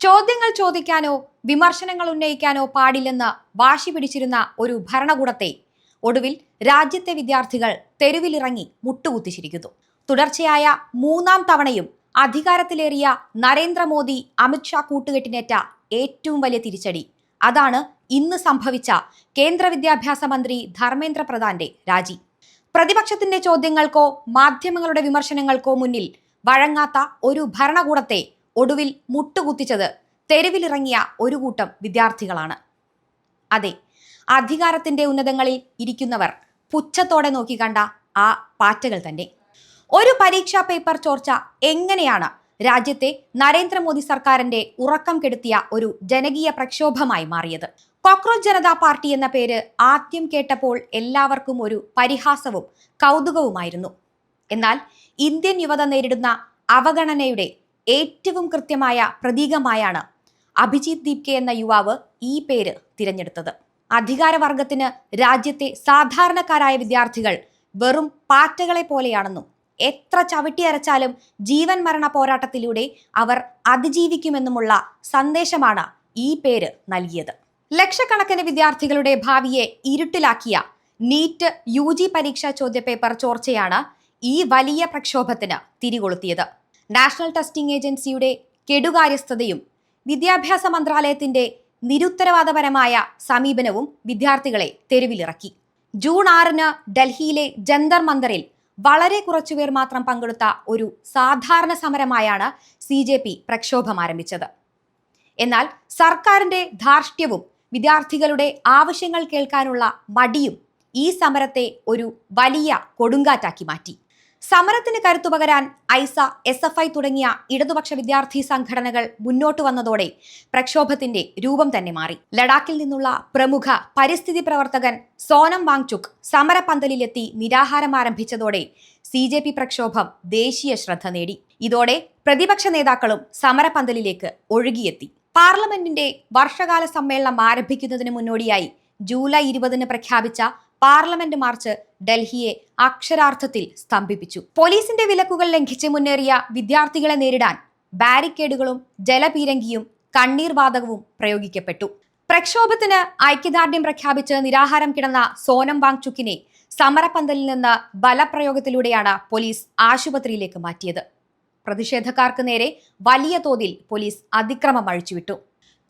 ചോദ്യങ്ങൾ ചോദിക്കാനോ വിമർശനങ്ങൾ ഉന്നയിക്കാനോ പാടില്ലെന്ന് വാശി പിടിച്ചിരുന്ന ഒരു ഭരണകൂടത്തെ ഒടുവിൽ രാജ്യത്തെ വിദ്യാർത്ഥികൾ തെരുവിലിറങ്ങി മുട്ടുകുത്തിച്ചിരിക്കുന്നു. തുടർച്ചയായ മൂന്നാം തവണയും അധികാരത്തിലേറിയ നരേന്ദ്രമോദി അമിത്ഷാ കൂട്ടുകെട്ടിനേറ്റ ഏറ്റവും വലിയ തിരിച്ചടി അതാണ് ഇന്ന് സംഭവിച്ച കേന്ദ്ര വിദ്യാഭ്യാസ മന്ത്രി ധർമ്മേന്ദ്ര പ്രധാന്റെ രാജി. പ്രതിപക്ഷത്തിന്റെ ചോദ്യങ്ങൾക്കോ മാധ്യമങ്ങളുടെ വിമർശനങ്ങൾക്കോ മുന്നിൽ വഴങ്ങാത്ത ഒരു ഭരണകൂടത്തെ ഒടുവിൽ മുട്ടുകുത്തിച്ചത് തെരുവിലിറങ്ങിയ ഒരു കൂട്ടം വിദ്യാർത്ഥികളാണ്. അതെ, അധികാരത്തിന്റെ ഉന്നതങ്ങളിൽ ഇരിക്കുന്നവർ പുച്ഛത്തോടെ നോക്കിക്കണ്ട ആ പാറ്റകൾ തന്നെ. ഒരു പരീക്ഷാ പേപ്പർ ചോർച്ച എങ്ങനെയാണ് രാജ്യത്തെ നരേന്ദ്രമോദി സർക്കാരിന്റെ ഉറക്കം കെടുത്തിയ ഒരു ജനകീയ പ്രക്ഷോഭമായി മാറിയത്? കോക്രോച്ച് ജനതാ പാർട്ടി എന്ന പേര് ആദ്യം കേട്ടപ്പോൾ എല്ലാവർക്കും ഒരു പരിഹാസവും കൗതുകവുമായിരുന്നു. എന്നാൽ ഇന്ത്യൻ യുവത നേരിടുന്ന അവഗണനയുടെ ഏറ്റവും കൃത്യമായ പ്രതീകമായാണ് അഭിജിത് ദീപ്കെ എന്ന യുവാവ് ഈ പേര് തിരഞ്ഞെടുത്തത്. അധികാരവർഗത്തിന് രാജ്യത്തെ സാധാരണക്കാരായ വിദ്യാർത്ഥികൾ വെറും പാറ്റകളെ പോലെയാണെന്നും എത്ര ചവിട്ടിയരച്ചാലും ജീവൻ മരണ പോരാട്ടത്തിലൂടെ അവർ അതിജീവിക്കുമെന്നുമുള്ള സന്ദേശമാണ് ഈ പേര് നൽകിയത്. ലക്ഷക്കണക്കിന് വിദ്യാർത്ഥികളുടെ ഭാവിയെ ഇരുട്ടിലാക്കിയ നീറ്റ് UG പരീക്ഷാ ചോദ്യപേപ്പർ ചോർച്ചയാണ് ഈ വലിയ പ്രക്ഷോഭത്തിന് തിരികൊളുത്തിയത്. നാഷണൽ ടെസ്റ്റിംഗ് ഏജൻസിയുടെ കെടുകാര്യസ്ഥതയും വിദ്യാഭ്യാസ മന്ത്രാലയത്തിന്റെ നിരുത്തരവാദപരമായ സമീപനവും വിദ്യാർത്ഥികളെ തെരുവിലിറക്കി. ജൂൺ 6 ഡൽഹിയിലെ ജന്തർ മന്ദറിൽ വളരെ കുറച്ചുപേർ മാത്രം പങ്കെടുത്ത ഒരു സാധാരണ സമരമായാണ് CJP പ്രക്ഷോഭം ആരംഭിച്ചത്. എന്നാൽ സർക്കാരിന്റെ ധാർഷ്ട്യവും വിദ്യാർത്ഥികളുടെ ആവശ്യങ്ങൾ കേൾക്കാനുള്ള മടിയും ഈ സമരത്തെ ഒരു വലിയ കൊടുങ്കാറ്റാക്കി മാറ്റി. സമരത്തിന് കരുത്തു പകരാൻ ഐസ, SFI തുടങ്ങിയ ഇടതുപക്ഷ വിദ്യാർത്ഥി സംഘടനകൾ മുന്നോട്ട് വന്നതോടെ പ്രക്ഷോഭത്തിന്റെ രൂപം തന്നെ മാറി. ലഡാക്കിൽ നിന്നുള്ള പ്രമുഖ പരിസ്ഥിതി പ്രവർത്തകൻ സോനം വാങ്ചുക് സമരപന്തലിലെത്തി നിരാഹാരം ആരംഭിച്ചതോടെ CJP പ്രക്ഷോഭം ദേശീയ ശ്രദ്ധ നേടി. ഇതോടെ പ്രതിപക്ഷ നേതാക്കളും സമരപന്തലിലേക്ക് ഒഴുകിയെത്തി. പാർലമെന്റിന്റെ വർഷകാല സമ്മേളനം ആരംഭിക്കുന്നതിന് മുന്നോടിയായി ജൂലൈ 20 പ്രഖ്യാപിച്ച പാർലമെന്റ് മാർച്ച് ഡൽഹിയെ അക്ഷരാർത്ഥത്തിൽ സ്തംഭിപ്പിച്ചു. പോലീസിന്റെ വിലക്കുകൾ ലംഘിച്ച് മുന്നേറിയ വിദ്യാർത്ഥികളെ നേരിടാൻ ബാരിക്കേഡുകളും ജലപീരങ്കിയും കണ്ണീർ വാതകവും പ്രയോഗിക്കപ്പെട്ടു. പ്രക്ഷോഭത്തിന് ഐക്യദാർഢ്യം പ്രഖ്യാപിച്ച് നിരാഹാരം കിടന്ന സോനം വാങ്ചുക്കിനെ സമരപന്തലിൽ നിന്ന് ബലപ്രയോഗത്തിലൂടെയാണ് പോലീസ് ആശുപത്രിയിലേക്ക് മാറ്റിയത്. പ്രതിഷേധക്കാർക്ക് നേരെ വലിയ തോതിൽ പോലീസ് അതിക്രമം അഴിച്ചുവിട്ടു.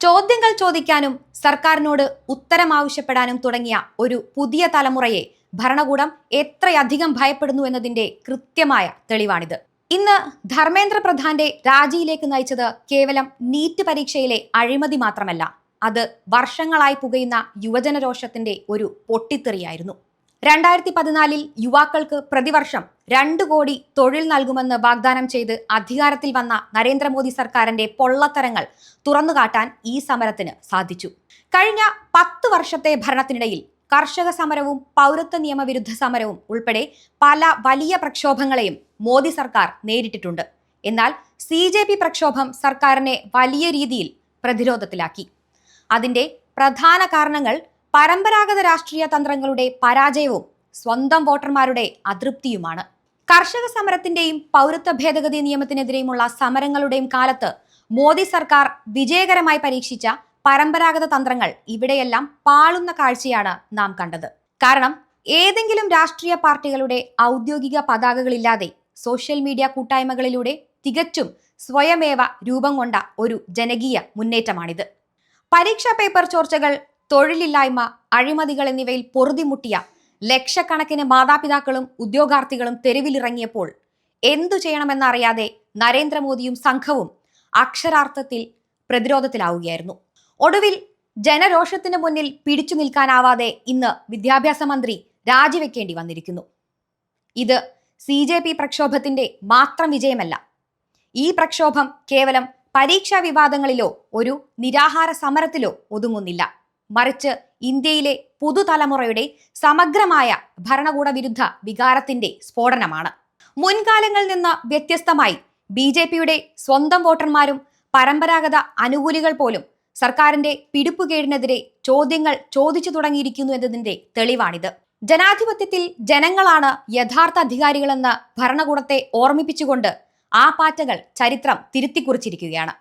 ചോദ്യങ്ങൾ ചോദിക്കാനും സർക്കാരിനോട് ഉത്തരം ആവശ്യപ്പെടാനും തുടങ്ങിയ ഒരു പുതിയ തലമുറയെ ഭരണകൂടം എത്രയധികം ഭയപ്പെടുന്നു എന്നതിന്റെ കൃത്യമായ തെളിവാണിത്. ഇന്ന് ധർമ്മേന്ദ്ര പ്രധാന്റെ രാജിയിലേക്ക് നയിച്ചത് കേവലം നീറ്റ് പരീക്ഷയിലെ അഴിമതി മാത്രമല്ല, അത് വർഷങ്ങളായി പുകയുന്ന യുവജനരോഷത്തിന്റെ ഒരു പൊട്ടിത്തെറിയായിരുന്നു. 2014 യുവാക്കൾക്ക് പ്രതിവർഷം 2 കോടി തൊഴിൽ നൽകുമെന്ന് വാഗ്ദാനം ചെയ്ത് അധികാരത്തിൽ വന്ന നരേന്ദ്രമോദി സർക്കാരിന്റെ പൊള്ളത്തരങ്ങൾ തുറന്നുകാട്ടാൻ ഈ സമരത്തിന് സാധിച്ചു. കഴിഞ്ഞ 10 വർഷത്തെ ഭരണത്തിനിടയിൽ കർഷക സമരവും പൗരത്വ നിയമവിരുദ്ധ സമരവും ഉൾപ്പെടെ പല വലിയ പ്രക്ഷോഭങ്ങളെയും മോദി സർക്കാർ നേരിട്ടിട്ടുണ്ട്. എന്നാൽ CJP പ്രക്ഷോഭം സർക്കാരിനെ വലിയ രീതിയിൽ പ്രതിരോധത്തിലാക്കി. അതിന്റെ പ്രധാന കാരണങ്ങൾ പരമ്പരാഗത രാഷ്ട്രീയ തന്ത്രങ്ങളുടെ പരാജയവും സ്വന്തം വോട്ടർമാരുടെ അതൃപ്തിയുമാണ്. കർഷക സമരത്തിന്റെയും പൗരത്വ ഭേദഗതി നിയമത്തിനെതിരെയുമുള്ള സമരങ്ങളുടെയും കാലത്ത് മോദി സർക്കാർ വിജയകരമായി പരീക്ഷിച്ച പരമ്പരാഗത തന്ത്രങ്ങൾ ഇവിടെയെല്ലാം പാളുന്ന കാഴ്ചയാണ് നാം കണ്ടത്. കാരണം ഏതെങ്കിലും രാഷ്ട്രീയ പാർട്ടികളുടെ ഔദ്യോഗിക പതാകകളില്ലാതെ സോഷ്യൽ മീഡിയ കൂട്ടായ്മകളിലൂടെ തികച്ചും സ്വയമേവ രൂപം കൊണ്ട ഒരു ജനകീയ മുന്നേറ്റമാണിത്. പരീക്ഷാ പേപ്പർ ചോർച്ചകൾ, തൊഴിലില്ലായ്മ, അഴിമതികൾ എന്നിവയിൽ പൊറുതിമുട്ടിയ ലക്ഷക്കണക്കിന് മാതാപിതാക്കളും ഉദ്യോഗാർത്ഥികളും തെരുവിലിറങ്ങിയപ്പോൾ എന്തു ചെയ്യണമെന്നറിയാതെ നരേന്ദ്രമോദിയും സംഘവും അക്ഷരാർത്ഥത്തിൽ പ്രതിരോധത്തിലാവുകയായിരുന്നു. ഒടുവിൽ ജനരോഷത്തിന് മുന്നിൽ പിടിച്ചു നിൽക്കാനാവാതെ ഇന്ന് വിദ്യാഭ്യാസ മന്ത്രി രാജിവെക്കേണ്ടി വന്നിരിക്കുന്നു. ഇത് CJP പ്രക്ഷോഭത്തിന്റെ മാത്രം വിജയമല്ല. ഈ പ്രക്ഷോഭം കേവലം പരീക്ഷാ വിവാദങ്ങളിലോ ഒരു നിരാഹാര സമരത്തിലോ ഒതുങ്ങുന്നില്ല. മറിച്ച് ഇന്ത്യയിലെ പുതുതലമുറയുടെ സമഗ്രമായ ഭരണകൂട വിരുദ്ധ വികാരത്തിന്റെ സ്ഫോടനമാണ്. മുൻകാലങ്ങളിൽ നിന്ന് വ്യത്യസ്തമായി BJPയുടെ സ്വന്തം വോട്ടർമാരും പരമ്പരാഗത അനുകൂലികൾ പോലും സർക്കാരിന്റെ പിടിപ്പുകേടിനെതിരെ ചോദ്യങ്ങൾ ചോദിച്ചു തുടങ്ങിയിരിക്കുന്നു എന്നതിന്റെ തെളിവാണിത്. ജനാധിപത്യത്തിൽ ജനങ്ങളാണ് യഥാർത്ഥ അധികാരികളെന്ന് ഭരണകൂടത്തെ ഓർമ്മിപ്പിച്ചുകൊണ്ട് ആ പാറ്റകൾ ചരിത്രം തിരുത്തിക്കുറിച്ചിരിക്കുകയാണ്.